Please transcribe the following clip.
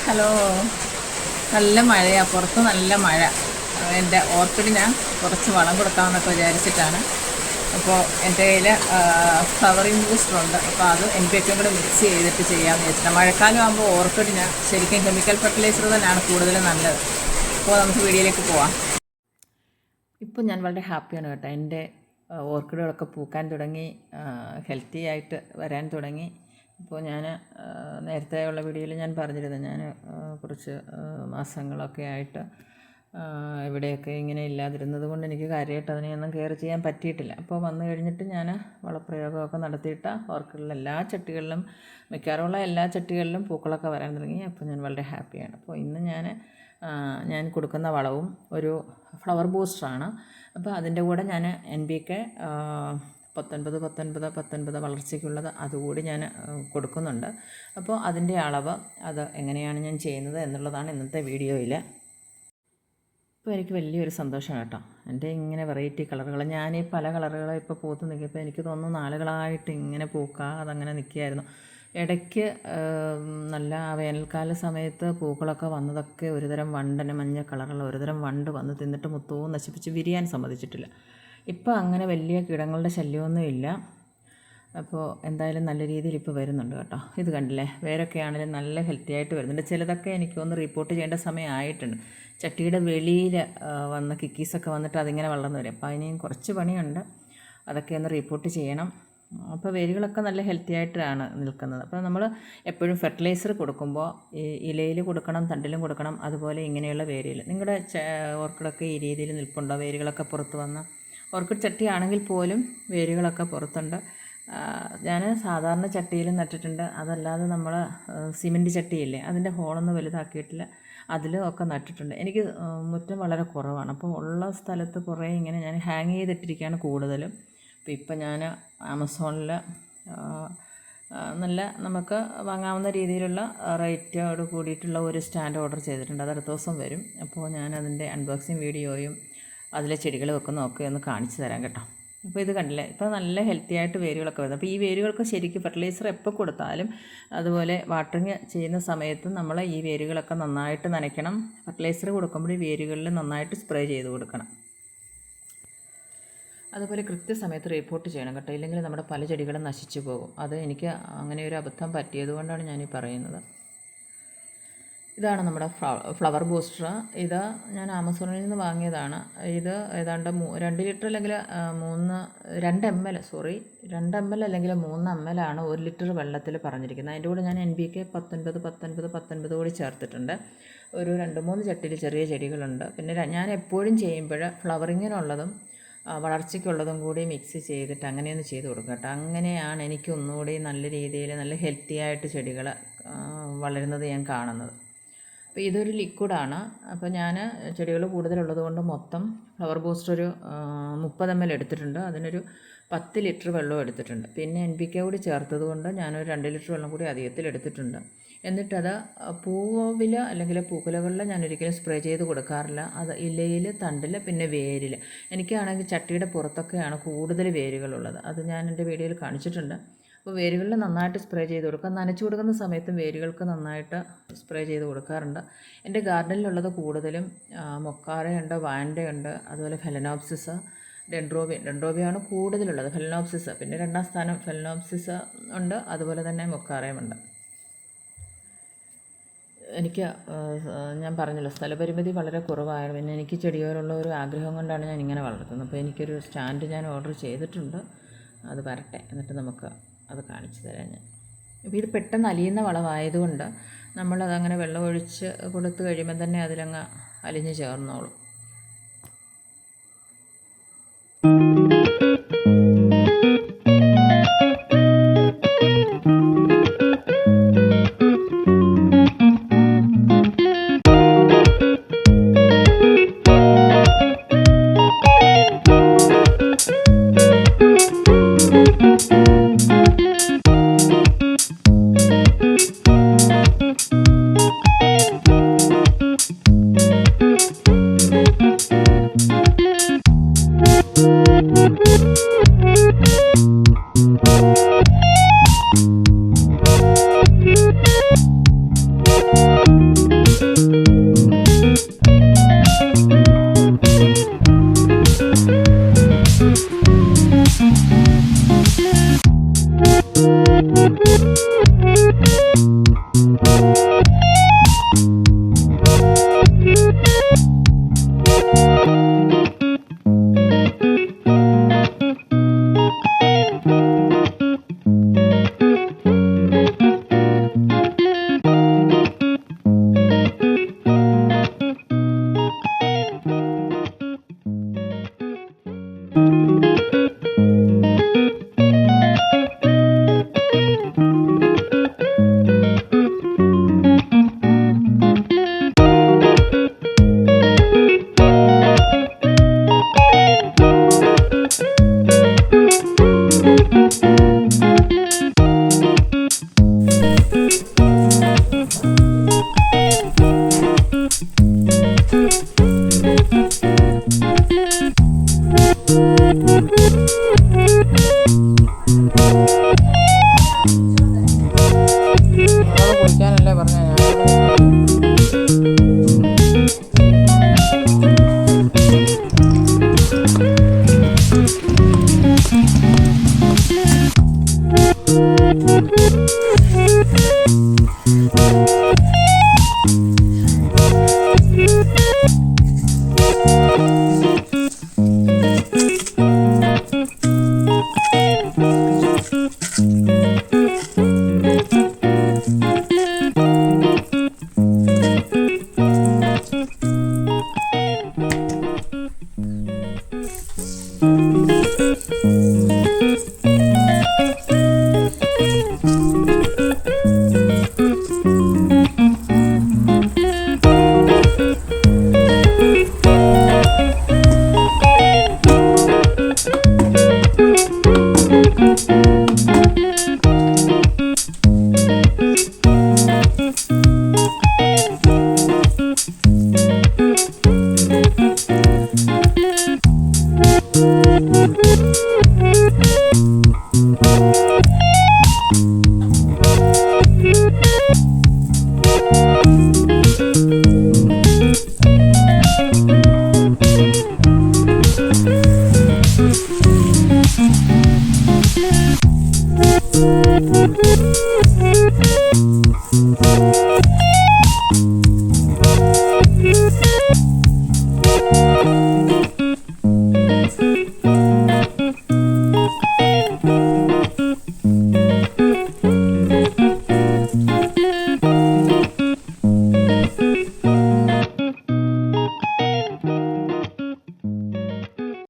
Hello, നല്ല മഴയാണ്, പുറത്ത് നല്ല മഴ. എൻ്റെ ഓർക്കിഡിന് കുറച്ച് വളം കൊടുക്കാമെന്നൊക്കെ വിചാരിച്ചിട്ടാണ്. അപ്പോൾ എൻ്റെ കയ്യിൽ ഫ്ലവറിങ് ബൂസ്റ്ററുണ്ട്. അപ്പോൾ അത് NPK കൂടെ മിക്സ് ചെയ്തിട്ട് ചെയ്യാമെന്ന് വെച്ചിട്ടാണ്. മഴക്കാലം ആകുമ്പോൾ ഓർക്കിഡിന് ശരിക്കും കെമിക്കൽ ഫെർട്ടിലൈസർ തന്നെയാണ് കൂടുതൽ നല്ലത്. അപ്പോൾ നമുക്ക് വീഡിയോയിലേക്ക് പോവാം. ഇപ്പോൾ ഞാൻ വളരെ ഹാപ്പിയാണ് കേട്ടോ. എൻ്റെ ഓർക്കിഡുകളൊക്കെ പൂക്കാൻ തുടങ്ങി, ഹെൽത്തി ആയിട്ട് വരാൻ തുടങ്ങി. ഇപ്പോൾ ഞാൻ നേരത്തെ ഉള്ള വീഡിയോയിൽ ഞാൻ പറഞ്ഞിരുന്നു, ഞാൻ കുറച്ച് മാസങ്ങളൊക്കെ ആയിട്ട് ഇവിടെയൊക്കെ ഇങ്ങനെ ഇല്ലാതിരുന്നത് കൊണ്ട് എനിക്ക് കാര്യമായിട്ട് അതിനെയൊന്നും കെയർ ചെയ്യാൻ പറ്റിയിട്ടില്ല. അപ്പോൾ വന്നു കഴിഞ്ഞിട്ട് ഞാൻ വളപ്രയോഗമൊക്കെ നടത്തിയിട്ട് ഓർക്കിഡിലെ എല്ലാ ചട്ടികളിലും, മിക്കവാറുമുള്ള എല്ലാ ചട്ടികളിലും പൂക്കളൊക്കെ വരാൻ തുടങ്ങി. അപ്പോൾ ഞാൻ വളരെ ഹാപ്പിയാണ്. അപ്പോൾ ഇന്ന് ഞാൻ കൊടുക്കുന്ന വളവും ഒരു ഫ്ലവർ ബൂസ്റ്ററാണ്. അപ്പോൾ അതിൻ്റെ കൂടെ ഞാൻ NPK 19 വളർച്ചയ്ക്കുള്ളത് അതുകൂടി ഞാൻ കൊടുക്കുന്നുണ്ട്. അപ്പോൾ അതിൻ്റെ അളവ് അത് എങ്ങനെയാണ് ഞാൻ ചെയ്യുന്നത് എന്നുള്ളതാണ് ഇന്നത്തെ വീഡിയോയിൽ. ഇപ്പോൾ എനിക്ക് വലിയൊരു സന്തോഷമാണ് കേട്ടോ. എൻ്റെ ഇങ്ങനെ വെറൈറ്റി കളറുകൾ, ഞാൻ ഈ പല കളറുകൾ ഇപ്പോൾ പൂത്ത് നിൽക്കിയപ്പോൾ എനിക്ക് തോന്നുന്നു നാളുകളായിട്ട് ഇങ്ങനെ അതങ്ങനെ നിൽക്കുകയായിരുന്നു. ഇടയ്ക്ക് നല്ല വേനൽക്കാല സമയത്ത് പൂക്കളൊക്കെ വന്നതൊക്കെ ഒരുതരം വണ്ടന് മഞ്ഞ കളറുള്ള ഒരുതരം വണ്ട് വന്ന് തിന്നിട്ട് മൊത്തവും നശിപ്പിച്ച് വിരിയാൻ സമ്മതിച്ചിട്ടില്ല. ഇപ്പോൾ അങ്ങനെ വലിയ കീടങ്ങളുടെ ശല്യമൊന്നും ഇല്ല. അപ്പോൾ എന്തായാലും നല്ല രീതിയിൽ ഇപ്പോൾ വരുന്നുണ്ട് കേട്ടോ. ഇത് കണ്ടില്ലേ, വേരൊക്കെ ആണെങ്കിലും നല്ല ഹെൽത്തി ആയിട്ട് വരുന്നുണ്ട്. ചിലതൊക്കെ എനിക്കൊന്ന് റിപ്പോർട്ട് ചെയ്യേണ്ട സമയമായിട്ടുണ്ട്. ചട്ടിയുടെ വെളിയിൽ വന്ന കിക്കീസൊക്കെ വന്നിട്ട് അതിങ്ങനെ വളർന്നു വരും. അപ്പോൾ അതിനെയും കുറച്ച് പണിയുണ്ട്, അതൊക്കെ ഒന്ന് റിപ്പോർട്ട് ചെയ്യണം. അപ്പോൾ വേരുകളൊക്കെ നല്ല ഹെൽത്തി ആയിട്ടാണ് നിൽക്കുന്നത്. അപ്പോൾ നമ്മൾ എപ്പോഴും ഫെർട്ടിലൈസർ കൊടുക്കുമ്പോൾ ഈ ഇലയിൽ കൊടുക്കണം, തണ്ടിലും കൊടുക്കണം. അതുപോലെ ഇങ്ങനെയുള്ള വേരുകൾ, നിങ്ങളുടെ ഓർക്കിഡൊക്കെ ഈ രീതിയിൽ നിൽപ്പുണ്ടോ? വേരുകളൊക്കെ പുറത്ത് വന്ന ഓർക്കിഡ് ചട്ടിയാണെങ്കിൽ പോലും വേരുകളൊക്കെ പുറത്തുണ്ട്. ഞാൻ സാധാരണ ചട്ടിയിലും നട്ടിട്ടുണ്ട്. അതല്ലാതെ നമ്മൾ സിമൻറ്റ് ചട്ടിയില്ലേ, അതിൻ്റെ ഹോളൊന്നും വലുതാക്കിയിട്ടില്ല, അതിലും ഒക്കെ നട്ടിട്ടുണ്ട്. എനിക്ക് മുറ്റം വളരെ കുറവാണ്. അപ്പോൾ ഉള്ള സ്ഥലത്ത് കുറേ ഇങ്ങനെ ഞാൻ ഹാങ് ചെയ്തിട്ടിരിക്കുകയാണ് കൂടുതലും. അപ്പോൾ ഇപ്പം ഞാൻ ആമസോണിൽ നല്ല നമുക്ക് വാങ്ങാവുന്ന രീതിയിലുള്ള റേറ്റോട് കൂടിയിട്ടുള്ള ഒരു സ്റ്റാൻഡ് ഓർഡർ ചെയ്തിട്ടുണ്ട്. അത് അടുത്ത ദിവസം വരും. അപ്പോൾ ഞാൻ അതിൻ്റെ അൺബോക്സിങ് വീഡിയോയും അതിലെ ചെടികൾ വെക്കുന്നതൊക്കെ ഒന്ന് കാണിച്ചു തരാം കേട്ടോ. അപ്പോൾ ഇത് കണ്ടില്ലേ, ഇപ്പോൾ നല്ല ഹെൽത്തി ആയിട്ട് വേരുകളൊക്കെ വരുന്നത്. അപ്പോൾ ഈ വേരുകൾക്ക് ശരിക്കും ഫെർട്ടിലൈസർ എപ്പോൾ കൊടുത്താലും അതുപോലെ വാട്ടറിങ് ചെയ്യുന്ന സമയത്ത് നമ്മൾ ഈ വേരുകളൊക്കെ നന്നായിട്ട് നനയ്ക്കണം. ഫെർട്ടിലൈസർ കൊടുക്കുമ്പോൾ ഈ വേരുകളിൽ നന്നായിട്ട് സ്പ്രേ ചെയ്ത് കൊടുക്കണം. അതുപോലെ കൃത്യസമയത്ത് റിപ്പോർട്ട് ചെയ്യണം കേട്ടോ, ഇല്ലെങ്കിൽ നമ്മുടെ പല ചെടികളും നശിച്ചു പോകും. അത് എനിക്ക് അങ്ങനെ ഒരു അബദ്ധം പറ്റിയതുകൊണ്ടാണ് ഞാനീ പറയുന്നത്. ഇതാണ് നമ്മുടെ ഫ്ലവർ ബൂസ്റ്റർ. ഇത് ഞാൻ ആമസോണിൽ നിന്ന് വാങ്ങിയതാണ്. ഇത് ഏതാണ്ട് 2 ലിറ്റർ അല്ലെങ്കിൽ 2 ml അല്ലെങ്കിൽ 3 ml ആണ് 1 ലിറ്റർ വെള്ളത്തിൽ പറഞ്ഞിരിക്കുന്നത്. അതിൻ്റെ കൂടെ ഞാൻ NPK 19 കൂടി ചേർത്തിട്ടുണ്ട്. ഒരു 2-3 ചട്ടിയിൽ ചെറിയ ചെടികളുണ്ട്. പിന്നെ ഞാൻ എപ്പോഴും ചെയ്യുമ്പോൾ ഫ്ലവറിങ്ങിനുള്ളതും വളർച്ചയ്ക്കുള്ളതും കൂടി മിക്സ് ചെയ്തിട്ട് അങ്ങനെയൊന്ന് ചെയ്ത് കൊടുക്കുക കേട്ടോ. അങ്ങനെയാണ് എനിക്ക് ഒന്നുകൂടി നല്ല രീതിയിൽ നല്ല ഹെൽത്തി ആയിട്ട് ചെടികൾ വളരുന്നത് ഞാൻ കാണുന്നത്. അപ്പോൾ ഇതൊരു ലിക്വിഡാണ്. അപ്പോൾ ഞാൻ ചെടികൾ കൂടുതലുള്ളത് കൊണ്ട് മൊത്തം ഫ്ലവർ ബൂസ്റ്റർ ഒരു 30 ml എടുത്തിട്ടുണ്ട്. അതിനൊരു 10 ലിറ്റർ വെള്ളം എടുത്തിട്ടുണ്ട്. പിന്നെ NPK കൂടി ചേർത്തത് കൊണ്ട് ഞാനൊരു 2 ലിറ്റർ വെള്ളം കൂടി അധികത്തിൽ എടുത്തിട്ടുണ്ട്. എന്നിട്ടത് പൂവിൽ അല്ലെങ്കിൽ പൂക്കുലകളിൽ ഞാൻ ഒരിക്കലും സ്പ്രേ ചെയ്ത് കൊടുക്കാറില്ല. അത് ഇലയിൽ, തണ്ടിൽ, പിന്നെ വേരിൽ. എനിക്കാണെങ്കിൽ ചട്ടിയുടെ പുറത്തൊക്കെയാണ് കൂടുതൽ വേരുകളുള്ളത്. അത് ഞാൻ എൻ്റെ വീഡിയോയിൽ കാണിച്ചിട്ടുണ്ട്. അപ്പോൾ വേരുകളിൽ നന്നായിട്ട് സ്പ്രേ ചെയ്ത് കൊടുക്കുക. നനച്ചു കൊടുക്കുന്ന സമയത്തും വേരുകൾക്ക് നന്നായിട്ട് സ്പ്രേ ചെയ്ത് കൊടുക്കാറുണ്ട്. എൻ്റെ ഗാർഡനിലുള്ളത് കൂടുതലും മൊക്കാറയുണ്ട്, വാൻഡയുണ്ട്, അതുപോലെ ഫെലനോപ്സിസ്, ഡെൻഡ്രോബിയാണ് കൂടുതലുള്ളത്. ഫെലനോപ്സിസ് പിന്നെ 2ാം സ്ഥാനം ഫെലനോപ്സിസ് ഉണ്ട്, അതുപോലെ തന്നെ മൊക്കാറയുമുണ്ട്. എനിക്ക് ഞാൻ പറഞ്ഞല്ലോ, സ്ഥലപരിമിതി വളരെ കുറവായിരുന്നു. പിന്നെ എനിക്ക് ചെടിയോടുള്ള ഒരു ആഗ്രഹം കൊണ്ടാണ് ഞാൻ ഇങ്ങനെ വളർത്തുന്നത്. അപ്പോൾ എനിക്കൊരു സ്റ്റാൻഡ് ഞാൻ ഓർഡർ ചെയ്തിട്ടുണ്ട്. അത് വരട്ടെ, എന്നിട്ട് നമുക്ക് അത് കാണിച്ചു തരാം ഞാൻ. അപ്പോൾ ഇത് പെട്ടെന്ന് അലിയുന്ന വളമായതുകൊണ്ട് നമ്മളതങ്ങനെ വെള്ളം ഒഴിച്ച് കൊടുത്തു കഴിയുമ്പോൾ തന്നെ അതിലങ്ങ് അലിഞ്ഞ് ചേർന്നോളും.